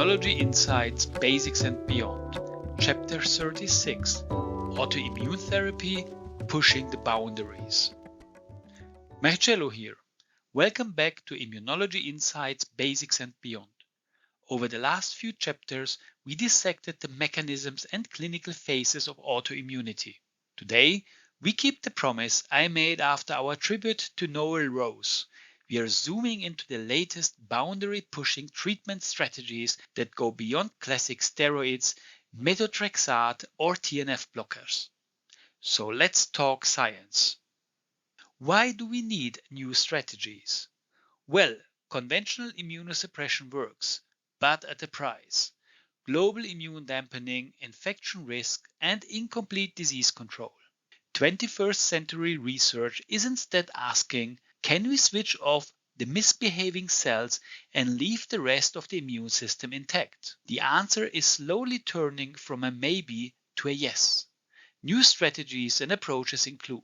Immunology Insights, Basics and Beyond, Chapter 36, Autoimmune Therapy, Pushing the Boundaries. Marcello here. Welcome back to Immunology Insights, Basics and Beyond. Over the last few chapters, we dissected the mechanisms and clinical phases of autoimmunity. Today, we keep the promise I made after our tribute to Noel Rose. We are zooming into the latest boundary-pushing treatment strategies that go beyond classic steroids, methotrexate, or TNF blockers. So let's talk science. Why do we need new strategies? Well, conventional immunosuppression works, but at a price. Global immune dampening, infection risk, and incomplete disease control. 21st century research is instead asking, can we switch off the misbehaving cells and leave the rest of the immune system intact? The answer is slowly turning from a maybe to a yes. New strategies and approaches include: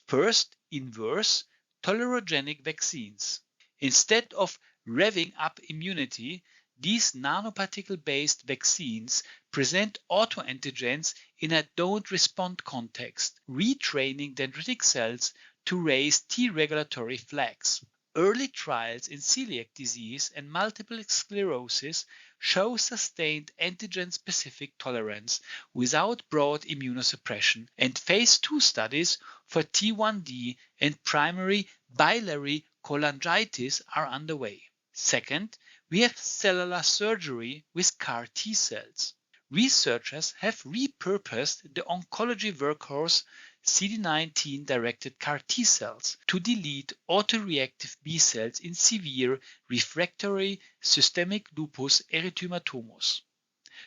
first, inverse tolerogenic vaccines. Instead of revving up immunity, these nanoparticle-based vaccines present autoantigens in a don't-respond context, retraining dendritic cells to raise T regulatory flags. Early trials in celiac disease and multiple sclerosis show sustained antigen-specific tolerance without broad immunosuppression, and phase 2 studies for T1D and primary biliary cholangitis are underway. Second, we have cellular surgery with CAR T cells. Researchers have repurposed the oncology workhorse CD19-directed CAR T cells to delete autoreactive B cells in severe refractory systemic lupus erythematosus.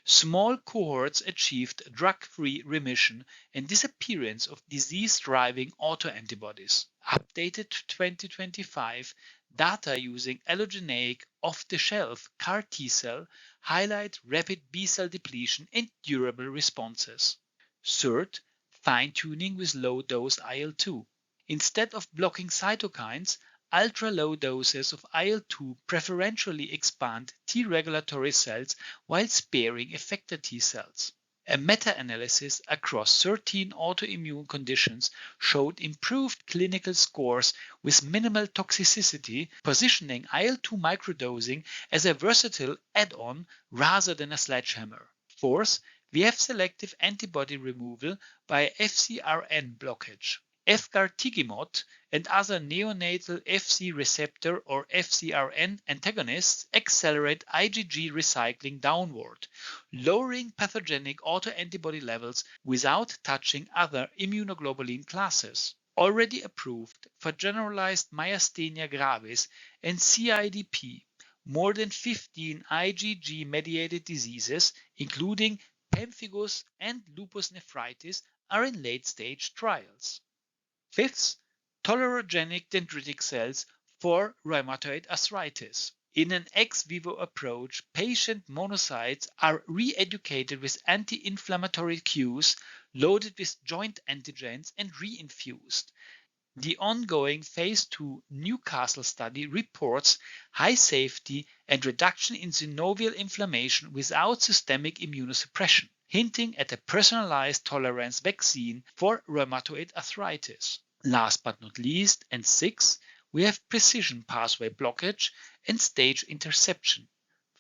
Small cohorts achieved drug-free remission and disappearance of disease-driving autoantibodies. Updated to 2025, data using allogeneic off-the-shelf CAR T-cell highlight rapid B-cell depletion and durable responses. Third, fine-tuning with low-dose IL-2. Instead of blocking cytokines, ultra-low doses of IL-2 preferentially expand T regulatory cells while sparing effector T cells. A meta-analysis across 13 autoimmune conditions showed improved clinical scores with minimal toxicity, positioning IL-2 microdosing as a versatile add-on rather than a sledgehammer. Fourth, we have selective antibody removal by FcRn blockage. Efgartigimod and other neonatal Fc receptor or FcRn antagonists accelerate IgG recycling downward, lowering pathogenic autoantibody levels without touching other immunoglobulin classes. Already approved for generalized myasthenia gravis and CIDP, more than 15 IgG-mediated diseases, including pemphigus and lupus nephritis, are in late-stage trials. Fifth, tolerogenic dendritic cells for rheumatoid arthritis. In an ex vivo approach, patient monocytes are re-educated with anti-inflammatory cues, loaded with joint antigens, and reinfused. The ongoing phase 2 Newcastle study reports high safety and reduction in synovial inflammation without systemic immunosuppression, hinting at a personalized tolerance vaccine for rheumatoid arthritis. Last but not least, and sixth, we have precision pathway blockage and stage interception.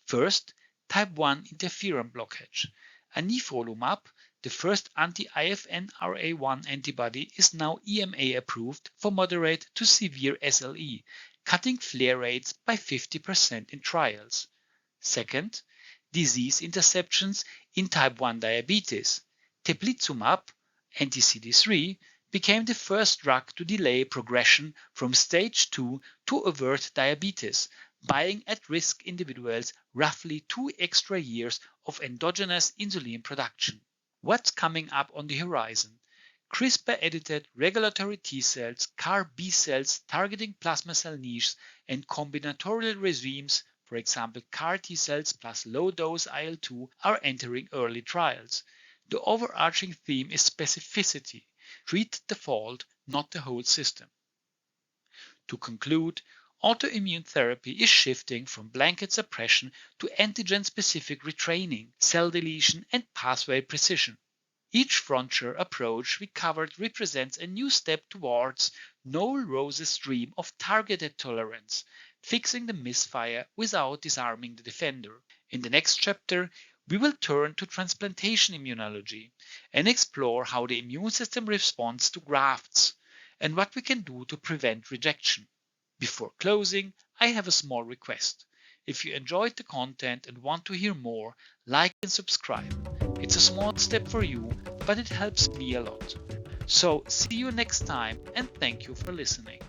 First, type 1 interferon blockage. Anifrolumab, the first anti-IFN-RA1 antibody, is now EMA approved for moderate to severe SLE, cutting flare rates by 50% in trials. Second, disease interceptions in type 1 diabetes. Teplizumab, anti-CD3, became the first drug to delay progression from stage 2 to avert diabetes, buying at-risk individuals roughly 2 extra years of endogenous insulin production. What's coming up on the horizon? CRISPR-edited regulatory T cells, CAR B cells targeting plasma cell niches, and combinatorial regimes, for example CAR T cells plus low-dose IL-2, are entering early trials. The overarching theme is specificity. Treat the fault, not the whole system. To conclude, Autoimmune therapy is shifting from blanket suppression to antigen-specific retraining, cell deletion, and pathway precision. Each frontier approach we covered represents a new step towards Noel Rose's dream of targeted tolerance, fixing the misfire without disarming the defender. In the next chapter, we will turn to transplantation immunology and explore how the immune system responds to grafts and what we can do to prevent rejection. Before closing, I have a small request. If you enjoyed the content and want to hear more, like and subscribe. It's a small step for you, but it helps me a lot. So, see you next time and thank you for listening.